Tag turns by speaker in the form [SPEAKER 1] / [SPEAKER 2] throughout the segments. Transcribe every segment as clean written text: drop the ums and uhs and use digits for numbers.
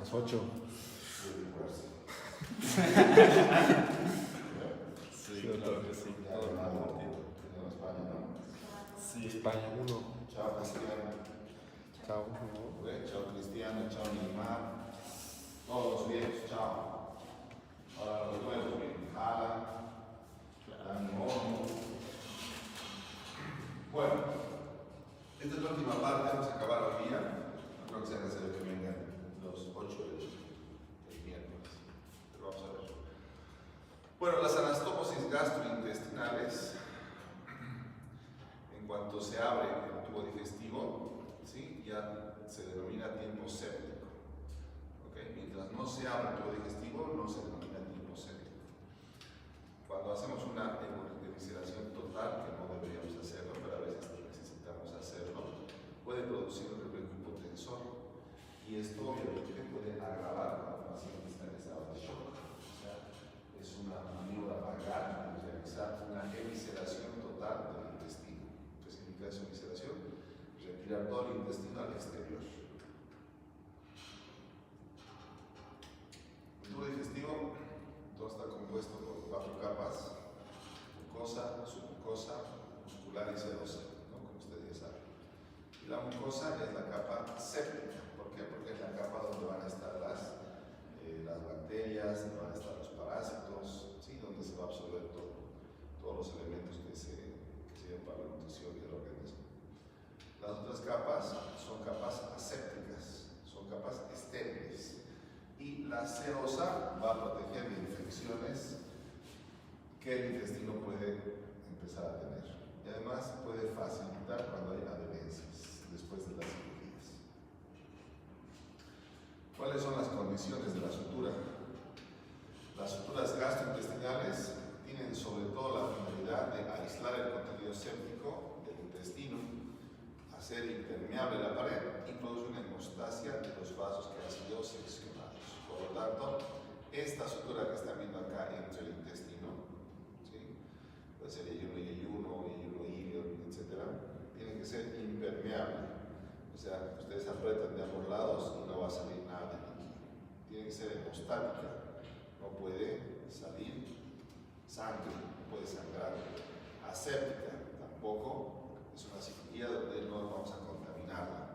[SPEAKER 1] Las 8.
[SPEAKER 2] Sí, claro que sí. Sí.
[SPEAKER 1] España 1.
[SPEAKER 3] Chao, Cristiano.
[SPEAKER 1] Chao.
[SPEAKER 3] Chao, Cristiano. Chao, Neymar. Todos los viejos, chao. Ahora los nuevos, bien. Haaland. Dani Olmo. Bueno, esta es la última parte. Vamos a acabar hoy día. No creo que sea necesario que vengan los 8 del miércoles. Pero vamos a ver. Bueno, las anastomosis gastrointestinales, en cuanto se abre el tubo digestivo, ¿sí? Ya se denomina tiempo séptico. ¿Okay? Mientras no se abre el tubo digestivo, no se denomina tiempo séptico. Cuando hacemos una evisceración total, que no deberíamos hacerlo, pero a veces necesitamos hacerlo, puede producir un reflejo hipotensor. Y esto obviamente puede agravar cuando el paciente está en estado de shock. O sea, es una maniobra vagal de realizar una evisceración total del intestino. ¿Qué significa esa evisceración? Retirar todo el intestino al exterior. El tubo digestivo todo está compuesto por 4 capas: mucosa, submucosa, muscular y serosa, ¿no? Como ustedes ya saben. Y la mucosa es la capa séptica. ¿Por qué? Porque es la capa donde van a estar las bacterias, donde van a estar los parásitos, ¿sí? Donde se va a absorber todos los elementos que sirven para la nutrición del organismo. Las otras capas son capas asépticas, son capas estériles. Y la serosa va a proteger de infecciones que el intestino puede empezar a tener. Y además puede facilitar cuando hay adherencias después de las cirugías. ¿Cuáles son las condiciones de la sutura? Las suturas gastrointestinales tienen sobre todo la finalidad de aislar el contenido séptico del intestino, hacer impermeable la pared y producir una hemostasia de los vasos que han sido seccionados. Por lo tanto, esta sutura que están viendo acá entre el intestino, ¿sí? Puede ser yeyuno, ilio, etc., tiene que ser impermeable. O sea, ustedes apretan de ambos lados y no va a salir nada de líquido. Tiene que ser hemostática, no puede salir sangre, no puede sangrar. Aséptica, tampoco, es una cirugía donde no vamos a contaminarla.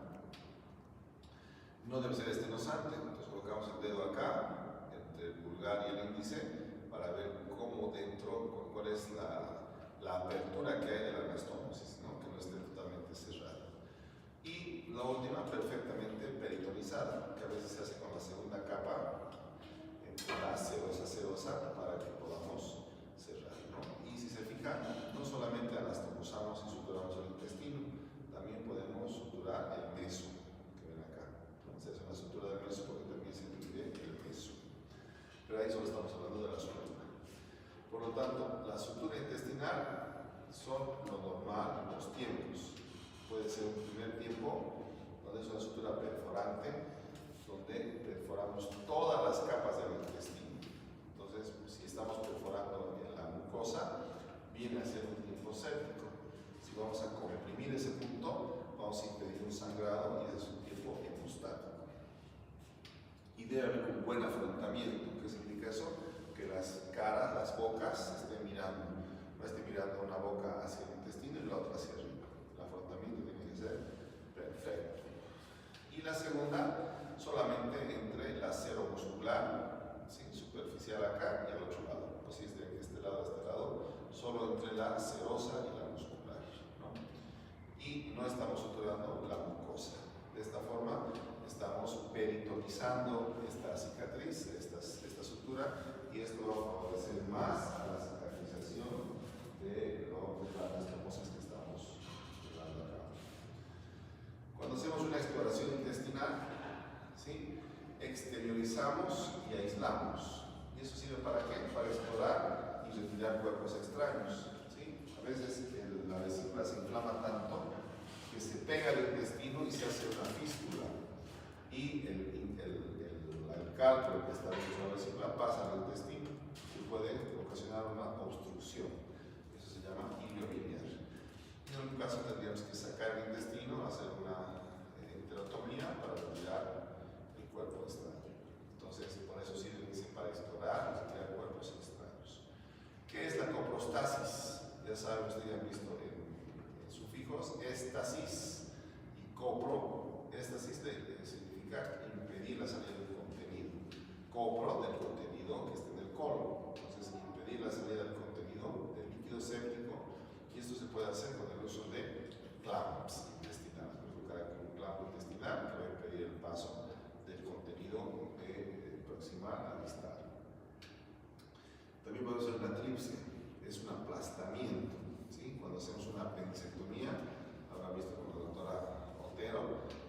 [SPEAKER 3] No debe ser estenosante, entonces colocamos el dedo acá, entre el pulgar y el índice, para ver cómo dentro, cuál es la apertura que hay de la anastomosis, ¿no? Que no esté totalmente cerrada. Y la última, perfectamente peritonizada, que a veces se hace con la segunda capa, entre la serosa, para que podamos cerrar, ¿no? Y si se fijan, no solamente anastomosamos y suturamos el intestino, también podemos suturar el meso, que ven acá. Se hace una sutura del meso porque también se incluye el meso. Pero ahí solo estamos hablando de la sutura. Por lo tanto, la sutura intestinal son lo normal, los tiempos. Puede ser un primer tiempo, donde es una sutura perforante, donde perforamos todas las capas del intestino. Entonces, si estamos perforando en la mucosa, viene a ser un tiempo séptico. Si vamos a comprimir ese punto, vamos a impedir un sangrado y ese es un tiempo hemostático. Y debe haber un buen afrontamiento. ¿Qué significa eso? Que las caras, las bocas, estén mirando. No esté mirando una boca hacia el intestino y la otra hacia arriba. El afrontamiento tiene que ser perfecto. Y la segunda, solamente entre la seromuscular, ¿sí? Superficial acá y al otro lado. Pues si es de este lado a este lado, solo entre la serosa y la muscular, ¿no? Y no estamos suturando la mucosa. De esta forma, estamos peritonizando esta cicatriz, esta sutura, y esto va a favorecer más a la cicatrización de la anastomosis que estamos llevando a cabo. Cuando hacemos una exploración intestinal, ¿sí? Exteriorizamos y aislamos. ¿Y eso sirve para qué? Para explorar y retirar cuerpos extraños, ¿sí? A veces la vesícula se inflama tanto que se pega al intestino y se hace una fístula. Y el cálculo que está dentro de la vesícula pasa al intestino y puede ocasionar una obstrucción. Eso se llama ilio biliar. En algún caso tendríamos que sacar el intestino, hacer una enterotomía para retirar el cuerpo extraño. científicos, éstasis y copro. Éstasis significa impedir la salida del contenido. Copro del contenido que está en el colon. Entonces, impedir la salida del contenido del líquido séptico, y esto se puede hacer con el uso de clamps intestinales. Voy a colocar aquí un clamp intestinal que va a impedir el paso del contenido proximal a distal. También podemos hacer una tripsia, es un aplastamiento, ¿sí? Cuando hacemos una apendicectomía, habrán visto con la doctora Otero,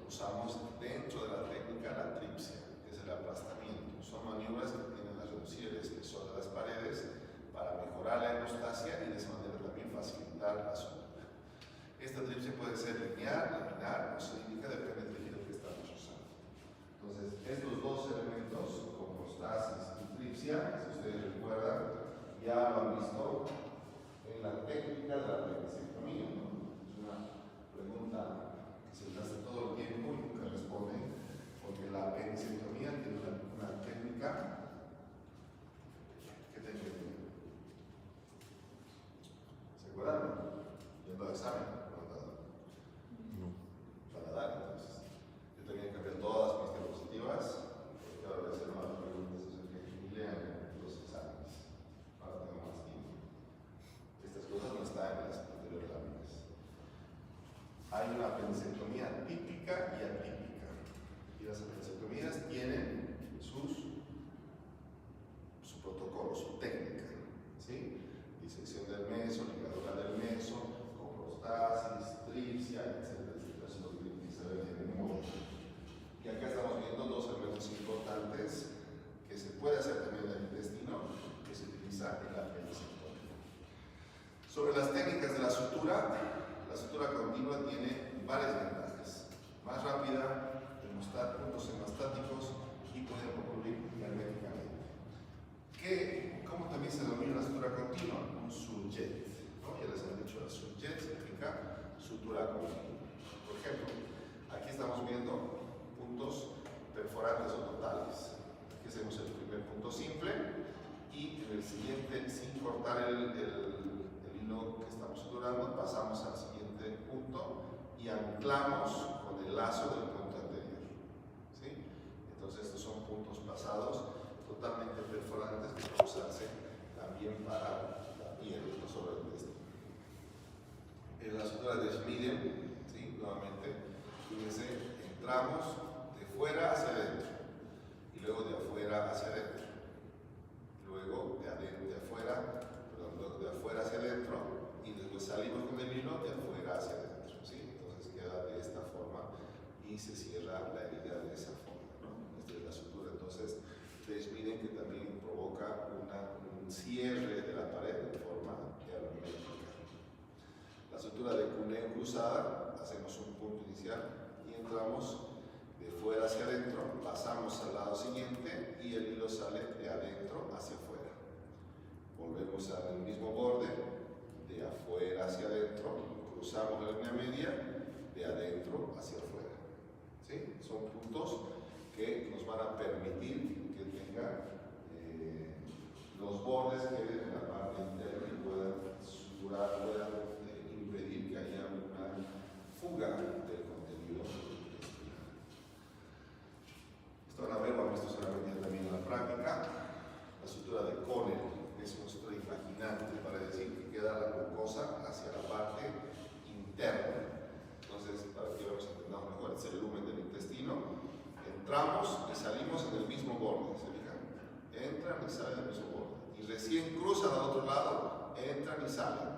[SPEAKER 3] usamos dentro de la técnica la tripsia, que es el aplastamiento. Son maniobras que tienden a reducir el espesor de las paredes para mejorar la hemostasia y de esa manera también facilitar la sutura. Esta tripsia puede ser lineal, laminar o cilíndrica, depende del tejido que estamos usando. Entonces, estos dos elementos, homeostasis y tripsia, si ustedes recuerdan, ya lo han visto en la técnica de la apendicectomía, ¿no? Es una pregunta que se hace todo el tiempo y nunca responde, porque la apendicectomía tiene una técnica que tiene que tener. ¿Se acuerdan? Yendo al examen, para dar, entonces. Yo tenía que cambiar todas mis diapositivas, porque ahora les hacen las preguntas acerca de que lean los exámenes. Ahora tengo más tiempo. Estas cosas no están en las anteriores láminas. Hay una apendicectomía típica y atípica. Y las apendicectomías tienen su protocolo, su técnica. ¿Sí? Disección del meso, ligadura del meso, coprostasis, tripsia, etcétera, etcétera. Eso es lo que tienen que saber de memoria. Y acá estamos viendo dos elementos importantes que se puede hacer también en el intestino, que se utiliza en la apendicectomía. Sobre las técnicas de la sutura continua tiene varias ventajas. Más rápida, puntos hemostáticos y puede ocurrir herméticamente. ¿Cómo también se denomina la sutura continua? Un surjet, ¿no? Ya les han dicho, la surjet significa sutura continua. Por ejemplo, aquí estamos viendo puntos perforantes o totales. Aquí hacemos el primer punto simple y en el siguiente, sin cortar el hilo que estamos suturando, pasamos al siguiente punto y anclamos con el lazo del punto anterior. ¿Sí? Entonces estos son puntos pasados totalmente perforantes que pueden usarse también para la piel, no solo el intestino. En la sutura de Schmiden, ¿sí? Nuevamente, fíjense, entramos de fuera hacia adentro y luego de afuera hacia adentro, luego de afuera hacia adentro y después salimos con el hilo de afuera hacia adentro, ¿sí? Entonces queda de esta forma y se cierra la herida de esa forma, ¿no? Esta es la sutura. Entonces, ustedes miren que también provoca un cierre de la pared de forma hermética. La sutura de cuneo cruzada, hacemos un punto inicial y entramos de fuera hacia adentro, pasamos al lado siguiente y el hilo sale de adentro hacia afuera. Volvemos al mismo borde, de afuera hacia adentro, cruzamos la línea media, de adentro hacia afuera. ¿Sí? Son puntos que nos van a permitir que tenga los bordes que en la parte interna y puedan suturar, puedan impedir que haya una fuga del contenido intestinal. Esto van a ver, lo han visto seguramente también en la práctica, la sutura de Connell, que es una sutura imaginante para decir que queda la mucosa hacia la parte interna. Entonces, para que lo entendamos mejor, es el lumen del intestino. Entramos y salimos en el mismo borde, ¿se fijan? Entran y salen del mismo borde. Y recién cruzan al otro lado, entran y salen.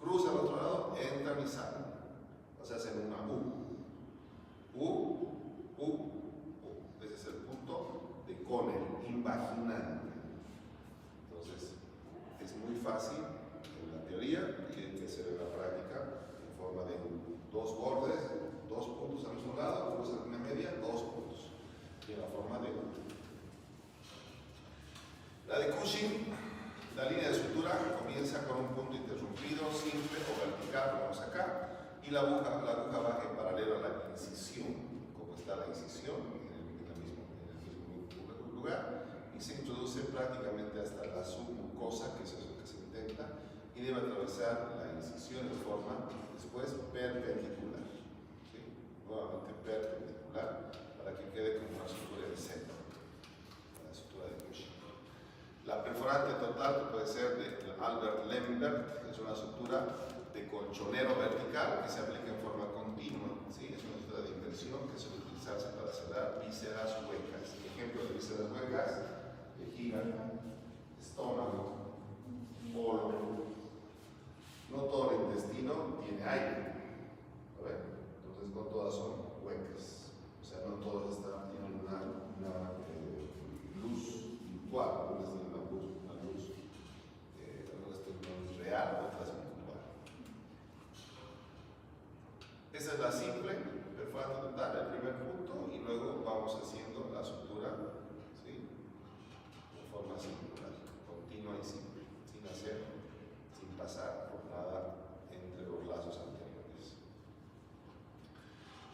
[SPEAKER 3] Cruzan al otro lado, entran y salen. O sea, hacen una U. Ese es el punto de Connell, invaginante. Entonces, es muy fácil en la teoría y hay que hacer en la práctica en forma de dos bordes, dos puntos al mismo lado, cruzan una media, dos puntos. Y en la forma de U. La de Cushing, la línea de sutura comienza con un punto interrumpido, simple o vertical, vamos acá, y la aguja va en paralelo a la incisión, como está la incisión en el mismo lugar, y se introduce prácticamente hasta la submucosa, que es eso que se intenta, y debe atravesar la incisión en forma después perpendicular. ¿Sí? Nuevamente perpendicular para que quede como una sutura de Z, la sutura de Cushing. La perforante total puede ser de Albert Lembert, es una sutura de colchonero vertical que se aplica en forma continua. ¿Sí? Es una sutura de inversión que suele utilizarse para cerrar vísceras huecas. Ejemplo de vísceras huecas: vejiga, estómago, colon. No todo el intestino tiene aire, entonces no todas son huecas, o sea, no todas tienen una luz virtual, algunas tienen una luz real, otras virtual. Esa es la simple perforante total, el primer punto, y luego vamos haciendo la sutura, ¿sí?, de forma circular, continua y simple, sin pasar por nada entre los lazos anteriores.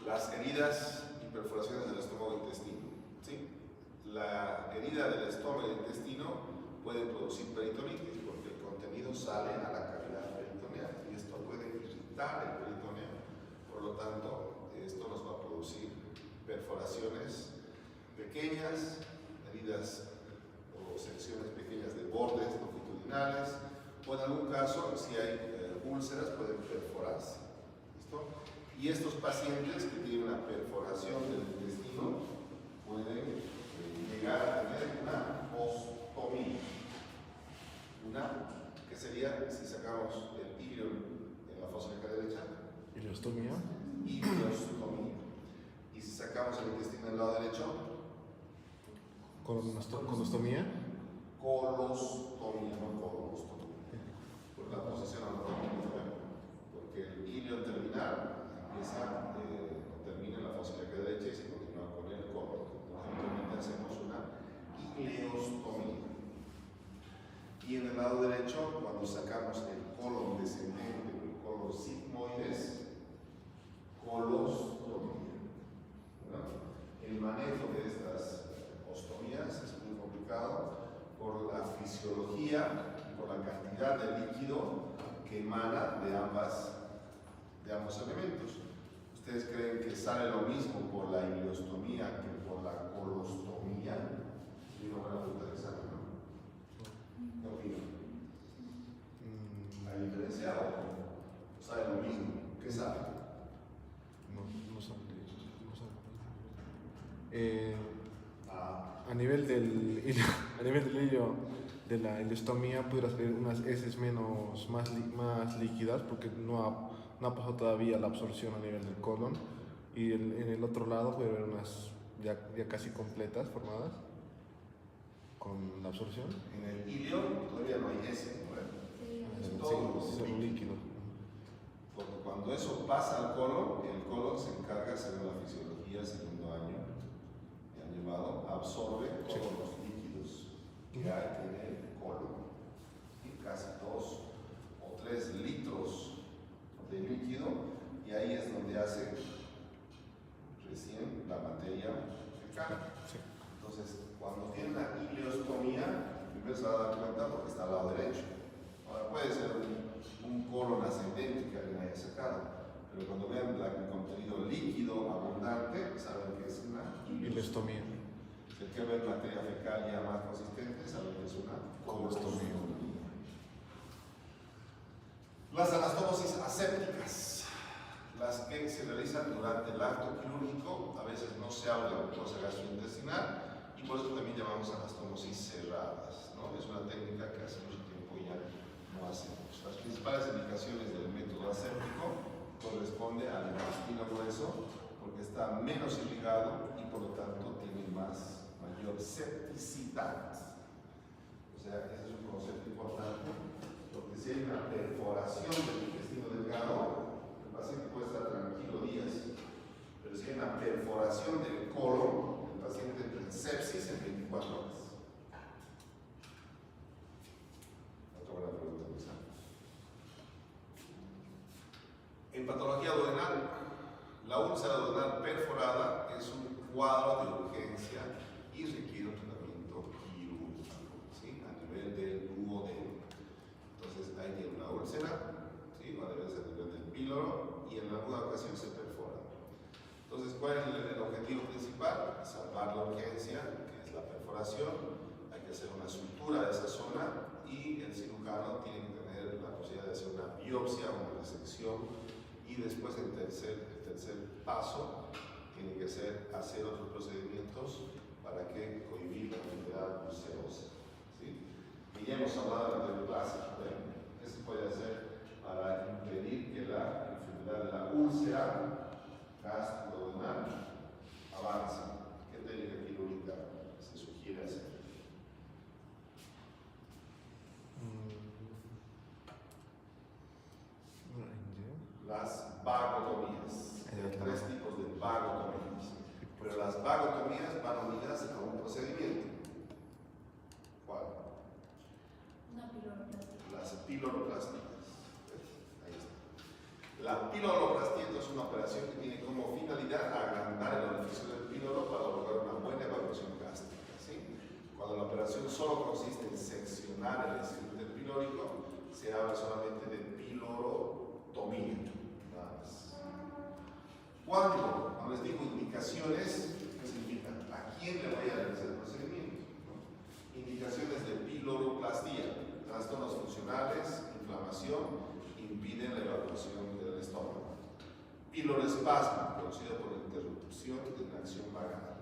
[SPEAKER 3] Las heridas y perforaciones del estómago e intestino. ¿Sí? La herida del estómago e intestino puede producir peritonitis porque el contenido sale a la cavidad peritoneal y esto puede irritar el peritoneo. Por lo tanto, esto nos va a producir perforaciones pequeñas, heridas o secciones pequeñas de bordes longitudinales, o en algún caso, si hay úlceras, pueden perforarse. ¿Listo? Y estos pacientes que tienen una perforación del intestino pueden llegar a tener una ostomía. ¿Qué sería si sacamos el ilio en la fosa ilíaca derecha?
[SPEAKER 1] ¿Iliostomía?
[SPEAKER 3] Iliostomía. Y si sacamos el intestino del lado derecho,
[SPEAKER 1] ¿Colostomía?
[SPEAKER 3] colostomía, no colostomía. Por la posición anatómica, porque el ilio terminal termina en la fosa ilíaca derecha y se continúa con el colon. Generalmente hacemos una ileostomía. Y en el lado derecho, cuando sacamos el colon descendente, el colon sigmoides, colostomía. El manejo de estas ostomías es muy complicado por la fisiología y por la cantidad de líquido que emana de ambos elementos. ¿Ustedes creen que sale lo mismo por la ileostomía que por la colostomía? Es una buena pregunta de examen, ¿no? ¿Qué opinan? ¿Hay diferencia o sale lo mismo? ¿Qué sale?
[SPEAKER 1] No sale. A nivel del hilio de la ileostomía pudieras ver unas heces más líquidas porque no ha pasado todavía la absorción a nivel del colon, y en el otro lado puede haber unas ya casi completas formadas con la absorción.
[SPEAKER 3] En el ilio todavía no hay heces, ¿no? Es todo
[SPEAKER 1] líquido.
[SPEAKER 3] Porque cuando eso pasa al colon, el colon se encarga, según la fisiología, segundo año que han llevado, absorbe todos los líquidos que hay en el colon. Y casi 2 o 3 litros de líquido, y ahí es donde hace recién la materia fecal.
[SPEAKER 1] Sí.
[SPEAKER 3] Entonces, cuando tiene una ileostomía, primero se va a dar cuenta porque está al lado derecho. Ahora puede ser un colon ascendente que alguien haya sacado, pero cuando vean el contenido líquido abundante, saben que es una
[SPEAKER 1] Ileostomía.
[SPEAKER 3] Si el que ve materia fecal ya más consistente, saben que es una colostomía. Las anastomosis asépticas, las que se realizan durante el acto quirúrgico, a veces no se habla de la mucosa gastrointestinal y por eso también llamamos anastomosis cerradas, ¿no? Es una técnica que hace mucho tiempo ya no hacemos. Las principales indicaciones del método aséptico corresponde al intestino grueso porque está menos irrigado y por lo tanto tiene mayor septicidad. O sea, ese es un concepto importante, porque si hay una perforación del intestino delgado, el paciente puede estar tranquilo días, pero si hay una perforación del colon, el paciente entra en sepsis en 24 horas. Otra buena pregunta, Luisa. En patología duodenal, la úlcera duodenal perforada es un cuadro de urgencia y requiere un tratamiento quirúrgico, ¿sí? A nivel del duodeno. Entonces, ahí tiene una úlcera, ¿sí? O a veces a nivel del píloro, y en alguna ocasión se perfora. Entonces, ¿cuál es el objetivo principal? Salvar la urgencia, que es la perforación. Hay que hacer una sutura de esa zona y el cirujano tiene que tener la posibilidad de hacer una biopsia, una resección, y después el tercer paso tiene que ser hacer otros procedimientos para que cohibir la enfermedad ulcerosa, ¿sí? Y ya hemos hablado en la clase, ¿qué se puede hacer para impedir que la enfermedad de la úlcera gastroduodenal avance? ¿Qué técnica quirúrgica se sugiere hacer? Las vagotomías. Hay 3 tipos de vagotomías. Pero las vagotomías van unidas a un procedimiento. ¿Cuál?
[SPEAKER 4] Una piloroplastia.
[SPEAKER 3] Las piloroplastías. Ahí está. La piloroplastia es una operación que tiene como finalidad agrandar el orificio del píloro para lograr una buena evacuación gástrica, ¿sí? Cuando la operación solo consiste en seccionar el esfínter pilórico, se habla solamente de pilorotomía. Cuando les digo indicaciones, ¿qué significa? ¿A quién le voy a realizar el procedimiento? ¿No? Indicaciones de piloroplastia, trastornos funcionales, inflamación, impiden la evacuación del estómago. Piloroespasmo, conocido por la interrupción de la acción vagal.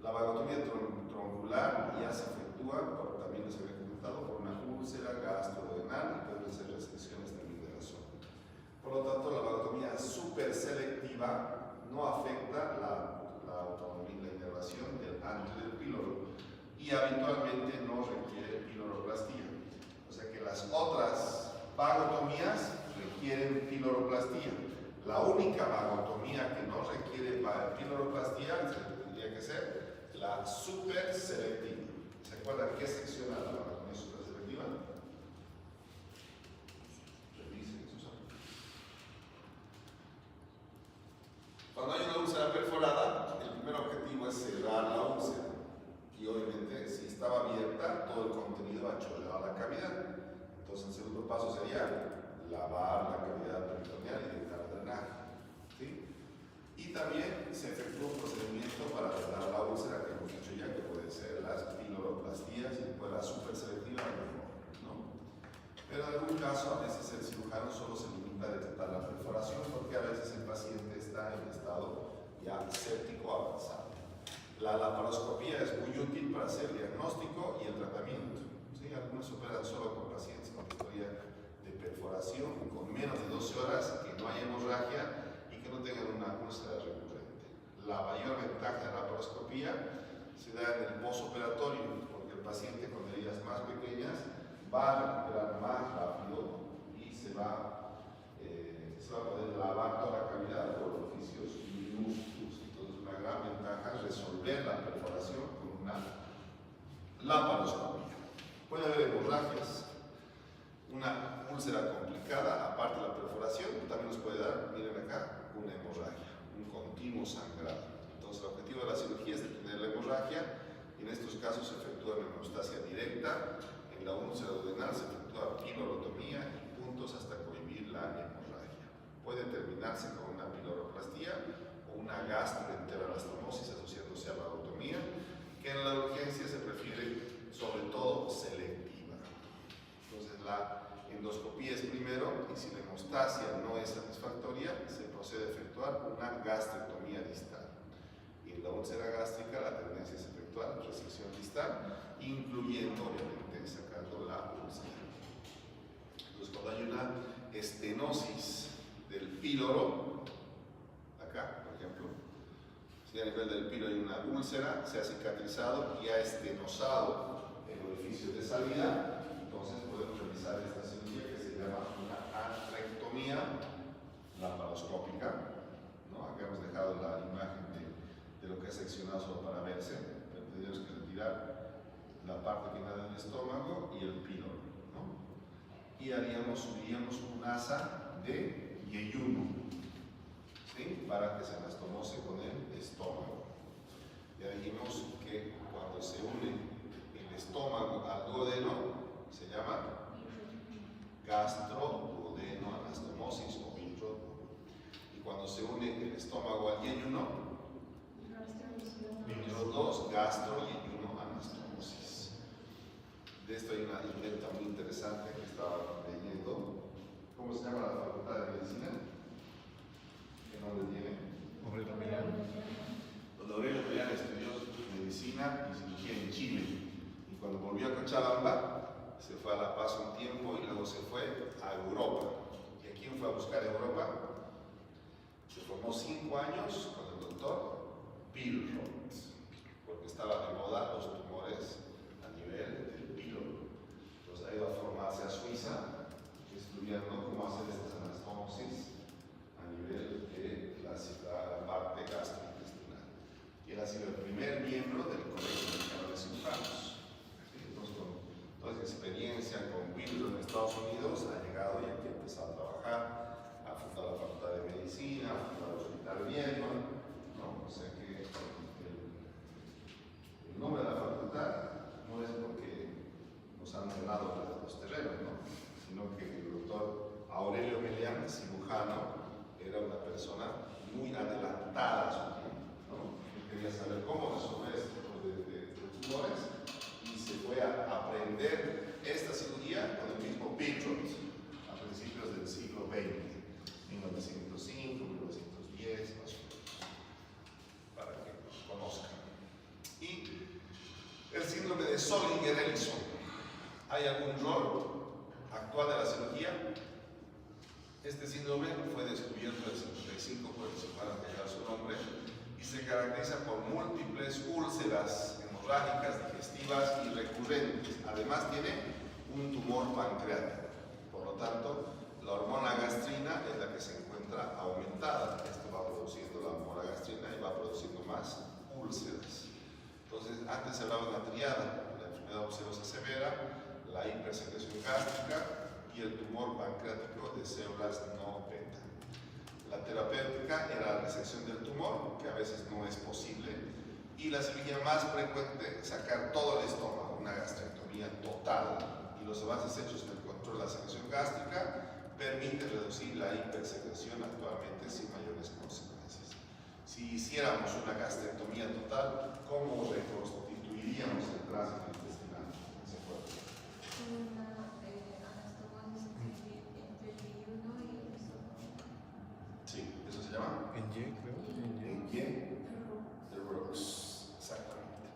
[SPEAKER 3] La vagotomía troncular ya se efectúa, también les había comentado, por una úlcera gastroduodenal y pueden ser resecciones también de la zona. Por lo tanto, la vagotomía superselectiva no afecta la autonomía, la inervación del ancho del píloro y habitualmente no requiere piloroplastia. O sea que las otras vagotomías requieren piloroplastia. La única vagotomía que no requiere piloroplastia tendría que ser la superselectiva. ¿Se acuerdan qué secciona la vagotomía superselectiva? Cuando hay una úlcera perforada, el primer objetivo es cerrar la úlcera. Y obviamente, si estaba abierta, todo el contenido va a chorrear a la cavidad. Entonces, el segundo paso sería lavar la cavidad peritoneal y evitar drenaje, ¿sí? Y también se efectúa un procedimiento para tratar la úlcera, que hemos dicho ya, que puede ser las piloroplastías y después la superselectiva, ¿no? Pero en algún caso, a veces el cirujano solo se limita a detectar la perforación porque a veces el paciente está en estado ya séptico avanzado. La laparoscopía es muy útil para hacer diagnóstico y el tratamiento, ¿sí? Algunos operan solo con pacientes con historia de perforación, con menos de 12 horas, que no haya hemorragia y que no tengan una úlcera recurrente. La mayor ventaja de la laparoscopía se da en el postoperatorio, porque el paciente con heridas más pequeñas va a recuperar más rápido y se va a poder lavar toda la cavidad por orificios minúsculos. Entonces, una gran ventaja es resolver la perforación con una laparoscopia. Puede haber hemorragias, una úlcera complicada, aparte de la perforación, también nos puede dar, miren acá, una hemorragia, un continuo sangrado. Entonces, el objetivo de la cirugía es detener la hemorragia y en estos casos se efectúa una hemostasia directa. En la úlcera duodenal se efectúa pilorotomía y puntos hasta cohibir la hemorragia. Puede terminarse con una piloroplastia o una gastroenterolastomosis asociándose a la vagotomía, que en la urgencia se prefiere sobre todo selectiva. Entonces la endoscopía es primero y si la hemostasia no es satisfactoria, se procede a efectuar una gastrectomía distal. Y en la úlcera gástrica la tendencia es efectuar resección distal, incluyendo obviamente sacando la úlcera. Entonces cuando hay una estenosis del píloro, acá por ejemplo, si a nivel del píloro hay una úlcera, se ha cicatrizado y ha estenosado el orificio de salida, entonces podemos realizar esta cirugía que se llama una atrectomía laparoscópica, ¿no? Acá hemos dejado la imagen de lo que es seccionado solo para verse, pero tenemos que retirar la parte final del estómago y el píloro, ¿no? Y subiríamos un asa de yeyuno, ¿sí? Para que se anastomose con el estómago. Ya dijimos que cuando se une el estómago al duodeno se llama gastro-duodeno-anastomosis o Billroth. Y cuando se une el estómago al yeyuno, Billroth 2, gastro-yeyuno-anastomosis. De esto hay una inventa muy interesante que estaba leyendo. ¿Cómo se llama la Facultad de Medicina? ¿Qué nombre tiene?
[SPEAKER 1] Aurelio Millán.
[SPEAKER 3] Donde Aurelio Millán estudió medicina y cirugía en Chile. Y cuando volvió a Cochabamba, se fue a La Paz un tiempo y luego se fue a Europa. ¿Y a quién fue a buscar Europa? Se formó 5 años con el doctor Billroth, porque estaba de moda los tumores a nivel del píloro. Entonces ha ido a formarse a Suiza, estudiando cómo hacer estas anastomosis a nivel de la parte gastrointestinal. Y él ha sido el primer miembro del Colegio Mexicano de Cirujanos. ¿Sí? Entonces, con toda esa experiencia con Billroth en Estados Unidos, ha llegado y aquí ha empezado a trabajar, ha fundado la Facultad de Medicina, ha fundado el Hospital Viedma, ¿no? O sea que el nombre de la facultad no es porque nos han donado los terrenos, ¿no? Sino que el doctor Aurelio Melián, cirujano, era una persona muy adelantada a su tiempo, ¿no? Quería saber cómo resolver este tipo de tumores y se fue a aprender esta cirugía con el mismo Billroth a principios del siglo XX, 1905, 1910, más o menos, para que nos conozcan. Y el síndrome de Zollinger-Ellison. ¿Hay algún rol actual de la cirugía? Este síndrome fue descubierto en el 55 por el cirujano que lleva su nombre y se caracteriza por múltiples úlceras hemorrágicas, digestivas y recurrentes. Además tiene un tumor pancreático. Por lo tanto, la hormona gastrina es la que se encuentra aumentada. Esto va produciendo la hormona gastrina y va produciendo más úlceras. Entonces, antes se hablaba de una triada, la enfermedad ulcerosa severa, la hipersecreción gástrica y el tumor pancreático de células no beta. La terapéutica era la resección del tumor, que a veces no es posible, y la cirugía más frecuente, sacar todo el estómago, una gastrectomía total, y los avances hechos en el control de la secreción gástrica permiten reducir la hipersecreción actualmente sin mayores consecuencias. Si hiciéramos una gastrectomía total, ¿cómo reconstituiríamos el tránsito intestinal en ese cuerpo? Sí, eso se llama
[SPEAKER 1] En Y, creo.
[SPEAKER 3] Enye de Rooks, exactamente.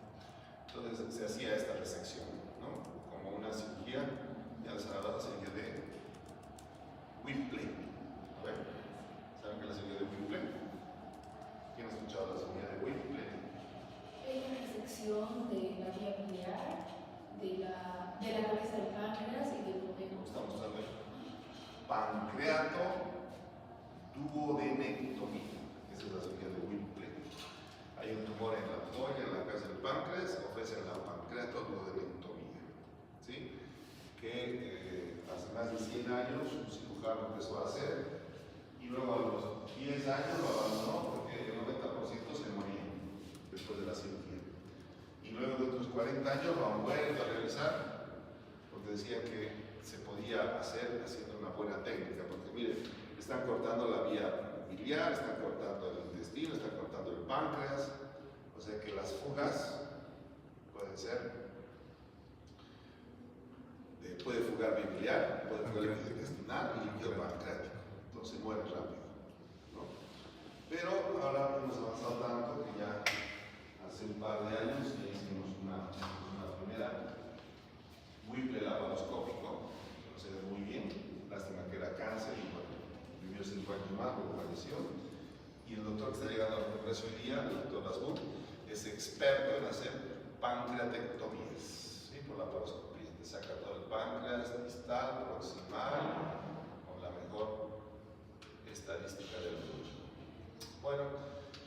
[SPEAKER 3] Entonces se hacía esta resección, ¿no? Como una cirugía, ya les han hablado, la cirugía de Whipple. A ver, ¿saben qué es la cirugía de Whipple? ¿Quién ha escuchado la cirugía de Whipple?
[SPEAKER 4] Es la resección de la vía biliar, de la cabeza del páncreas y del duodeno.
[SPEAKER 3] Estamos hablando de pancreato duodenectomía. Esa es la cirugía de Whipple. Hay un tumor en la abdomen, en la cabeza del páncreas, ofrecen la pancreato duodenectomía. ¿Sí? Que hace más de 100 años un cirujano empezó a hacer y luego a los 10 años lo abandonó porque el 90% se moría después de la cirugía. Y luego de otros 40 años lo han vuelto a realizar porque decían que se podía hacer haciendo una buena técnica. Porque miren, están cortando la vía biliar, están cortando el intestino, están cortando el páncreas, o sea que las fugas pueden ser, puede fugar vía biliar, puede fugar el líquido intestinal y el líquido pancreático, entonces muere rápido, ¿no? Pero ahora hemos avanzado tanto que ya hace un par de años ya hicimos una primera Whipple laparoscópico, que no se ve muy bien, lástima que era cáncer y bueno, vivió 5 años más, luego falleció. Y el doctor que está llegando al Congreso hoy día, el doctor Lasbun, es experto en hacer pancreatectomías, ¿sí? Por laparoscopía. Te saca todo el páncreas, distal, proximal, con la mejor estadística del mundo. Bueno,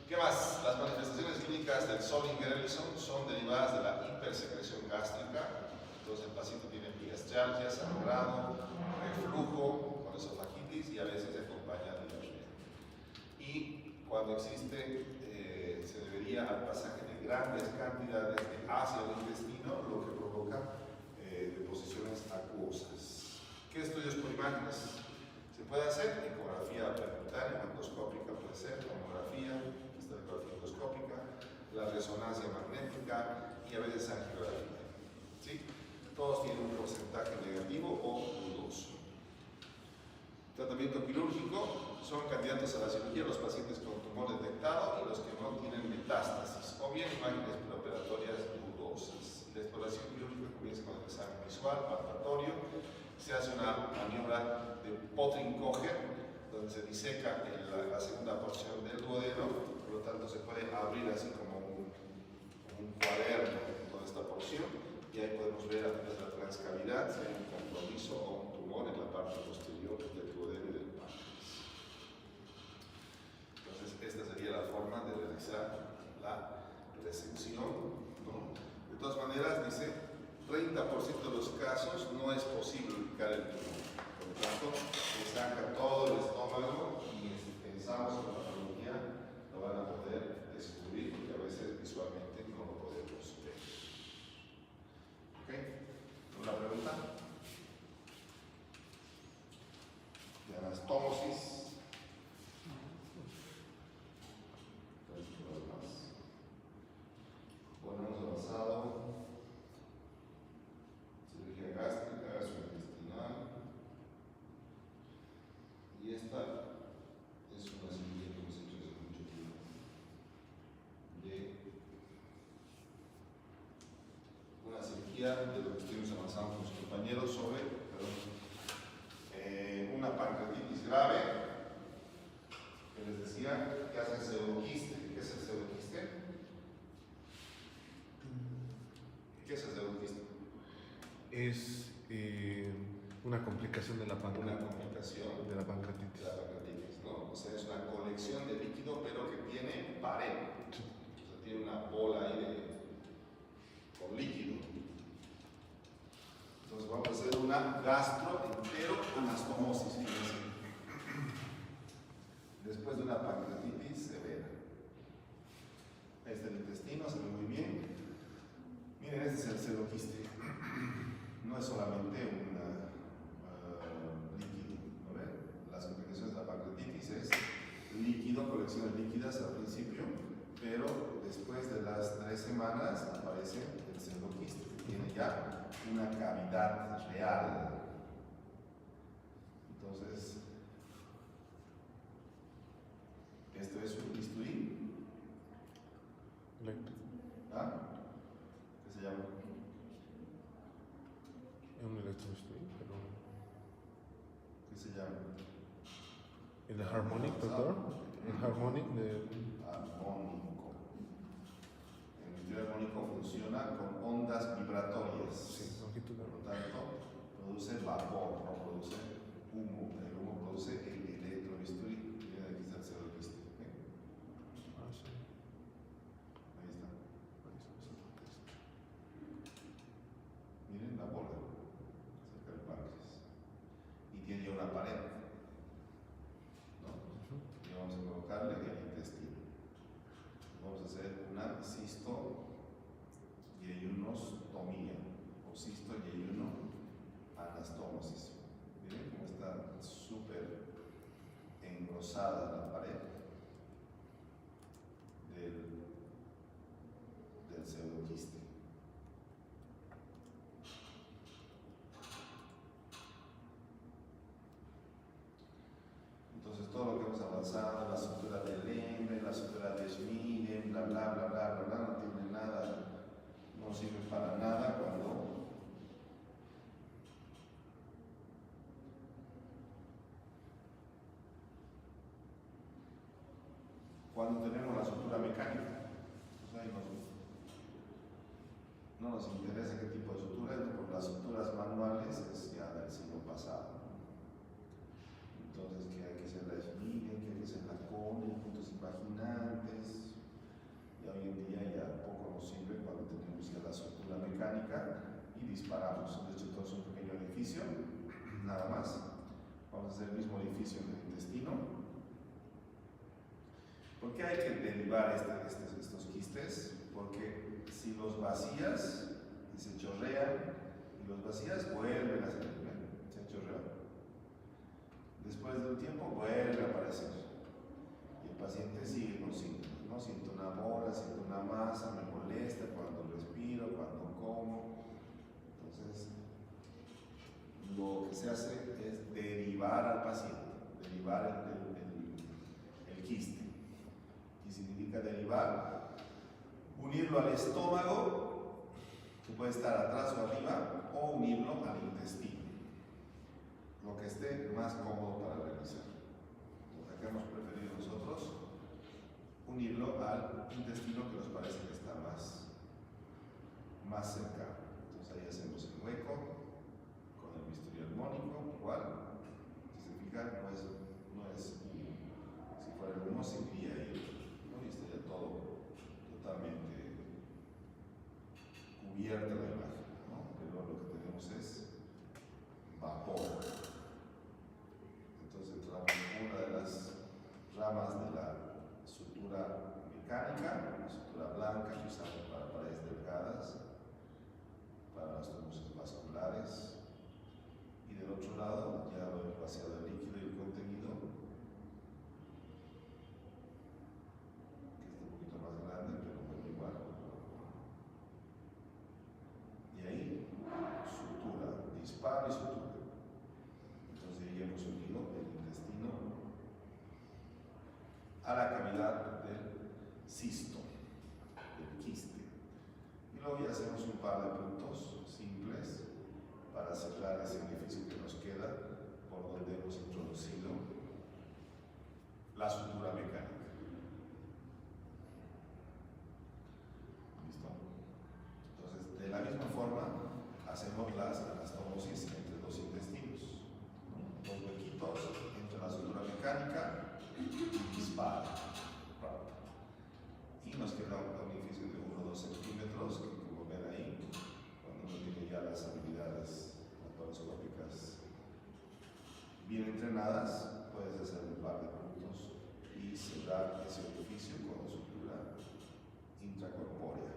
[SPEAKER 3] ¿qué más? Las manifestaciones clínicas del Zollinger-Ellison son derivadas de la hipersecreción gástrica. Entonces el paciente tiene epigastralgia, sangrado, reflujo con esofagitis y a veces se acompaña de diarrea. Y cuando existe, se debería al pasaje de grandes cantidades de ácido del intestino, lo que provoca deposiciones acuosas. ¿Qué estudios por imágenes se puede hacer? Ecografía percutánea, endoscópica puede ser, tomografía, esta ecografía endoscópica, la resonancia magnética y a veces angiografía. ¿Sí? Todos tienen un porcentaje negativo o dudoso. Tratamiento quirúrgico: son candidatos a la cirugía los pacientes con tumor detectado y los que no tienen metástasis, o bien imágenes preoperatorias dudosas. La exploración quirúrgica comienza con el examen visual, palpatorio. Se hace una maniobra de Pottering-Kocher, donde se diseca la segunda porción del duodeno, por lo tanto se puede abrir así como un cuaderno en toda esta porción, y ahí podemos ver a través de la transcavidad si hay un compromiso o un tumor en la parte posterior del duodeno y del páncreas. Entonces, esta sería la forma de realizar la resección, ¿no? De todas maneras, dice, 30% de los casos no es posible ubicar el tumor. Por lo tanto, se saca todo el estómago y pensamos que la patología lo van a poder descubrir, porque a veces visualmente no lo podemos ver. ¿Ok? ¿Una pregunta? De anastomosis. Bueno, hemos avanzado. Cirugía gástrica, gastrointestinal. Y esta es una cirugía que hemos hecho hace mucho tiempo. De una cirugía de lo que estuvimos avanzando con los compañeros sobre una pancreatitis grave, que les decía que hace pseudoquiste. ¿Qué es el pseudoquiste? ¿Qué es el pseudoquiste?
[SPEAKER 1] Es una complicación de la
[SPEAKER 3] Una complicación
[SPEAKER 1] de la pancreatitis.
[SPEAKER 3] de la pancreatitis, ¿no? O sea, es una colección de líquido, pero que tiene pared.
[SPEAKER 1] Sí.
[SPEAKER 3] O sea, tiene una bola ahí con líquido. Entonces vamos a hacer una gastroenteroanastomosis, fíjense. Después de una pancreatitis severa. Ahí está el intestino, se ve muy bien. Miren, este es el pseudoquiste. No es solamente un líquido, ¿no ven? Las complicaciones de la pancreatitis es líquido, colecciones líquidas al principio, pero después de las 3 semanas aparece el pseudoquiste, que tiene ya una cavidad real. Entonces, esto es un bisturí. ¿Ah? ¿Qué se llama?
[SPEAKER 1] Es un electrobisturí, pero...
[SPEAKER 3] ¿Qué se llama?
[SPEAKER 1] ¿El Harmonic, doctor? El Harmonic de...
[SPEAKER 3] Armónico. El bisturí armónico funciona con ondas vibratorias.
[SPEAKER 1] Sí, longitud de
[SPEAKER 3] Por lo tanto, produce vapor, no produce humo. El humo produce el electrobisturí. Miren, aquí está el pseudoquiste.
[SPEAKER 1] Ah, sí.
[SPEAKER 3] Ahí está. Miren la bola cerca del páncreas. Y tiene ya una pared, ¿no? Y vamos a colocarle el intestino. Vamos a hacer una cisto-yeyunostomía o cisto-yeyunoanastomosis. Miren cómo está súper engrosada la pared del pseudoquiste. Entonces todo lo que hemos avanzado, la sutura de Lembre, la sutura de Schmiden, bla bla bla bla bla bla, no tiene nada, no sirve para nada cuando tenemos la sutura mecánica. Pues ahí no nos interesa qué tipo de sutura es, porque las suturas manuales es ya del siglo pasado. Entonces, que hay que hacer la Schmiden, que hay que hacer la Cone, puntos imaginantes. Y hoy en día ya poco nos sirve cuando tenemos ya la sutura mecánica y disparamos. De hecho, todo es un pequeño orificio, nada más. Vamos a hacer el mismo orificio en el intestino. ¿Por qué hay que derivar estos quistes? Porque si los vacías y se chorrean, y los vacías vuelven a salir, se chorreado. Después de un tiempo vuelve a aparecer. Y el paciente sigue con síntomas, ¿no? Siento una bola, siento una masa, me molesta cuando respiro, cuando como. Entonces, lo que se hace es derivar al paciente, derivar el quiste. ¿Qué significa derivar? Unirlo al estómago, que puede estar atrás o arriba, o unirlo al intestino, lo que esté más cómodo para realizar. Lo que hemos preferido nosotros, unirlo al intestino, que nos parece que está más cercano. Entonces ahí hacemos el hueco con el bisturí armónico, igual. Si se fijan, no es si fuera el humo se iría ahí, ¿no? Y estaría todo totalmente cubierta la imagen, ¿no? Pero lo que tenemos es vapor. Entonces entramos en una de las ramas de la sutura mecánica, la sutura blanca que usamos para paredes delgadas, para los tumores vasculares, y del otro lado ya lo hemos vaciado el líquido y el contenido, que es un poquito más grande, pero bueno, igual. Y ahí, sutura, disparo y sutura. Entonces ya hemos unido el intestino a la cavidad del cisto, del quiste. Y luego ya hacemos un par de puntos simples para cerrar ese orificio que nos queda por donde hemos introducido la sutura mecánica. ¿Listo? Entonces, de la misma forma, hacemos las anastomosis entre dos intestinos, ¿no? Dos huequitos entre la sutura mecánica y dispara. Y nos queda un orificio de 1 o 2 centímetros, que como ven ahí, cuando uno tiene ya las habilidades laparoscópicas bien entrenadas, puedes hacer un par de puntos y cerrar ese orificio con sutura intracorpórea.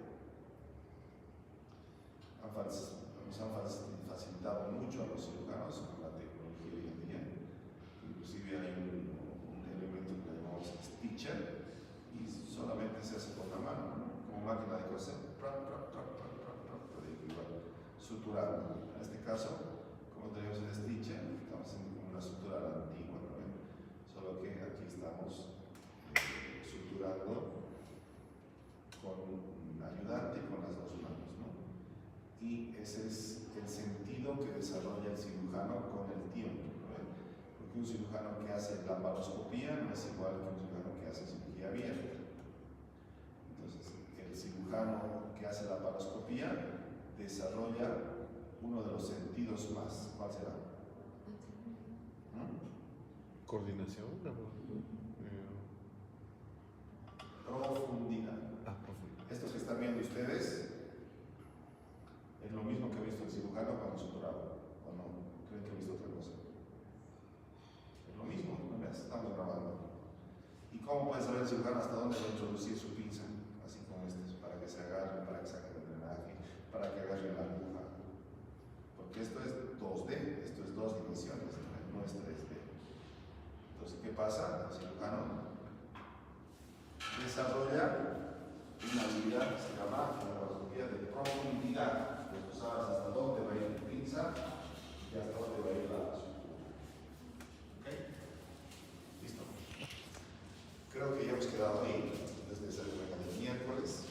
[SPEAKER 3] Nos han facilitado mucho a los cirujanos con la tecnología hoy en día. Inclusive hay un elemento que llamamos stitcher y solamente se hace con la mano, ¿no? Como máquina de coser, suturando. En este caso, como tenemos el stitcher, estamos haciendo como una sutura a la antigua, ¿no? Solo que aquí estamos suturando con un ayudante y con las dos manos, ¿no? Y ese es el sentido que desarrolla el cirujano con el tiempo, ¿no? Porque un cirujano que hace laparoscopía no es igual que un cirujano que hace cirugía abierta. Entonces, el cirujano que hace laparoscopía desarrolla uno de los sentidos más. ¿Cuál será?
[SPEAKER 1] Coordinación.
[SPEAKER 3] Profundidad.
[SPEAKER 1] Profundidad.
[SPEAKER 3] Esto que están viendo ustedes es lo mismo que ha visto el cirujano cuando suturaba, ¿o no? ¿Creen que ha visto otra cosa? Es lo mismo, ¿no ves? Estamos grabando. ¿Y cómo puede saber el cirujano hasta dónde va a introducir su pinza? Así como para que se agarre, para que saque el drenaje, para que agarre la aguja. Porque esto es 2D, esto es 2 dimensiones, no es 3D. Entonces, ¿qué pasa? El cirujano desarrolla una habilidad que se llama la laparoscopía de profundidad. Pues tú sabes hasta dónde va a ir tu pinza y hasta dónde va a ir la sutura. ¿Ok? Listo. Creo que ya hemos quedado ahí desde esa reunión del miércoles.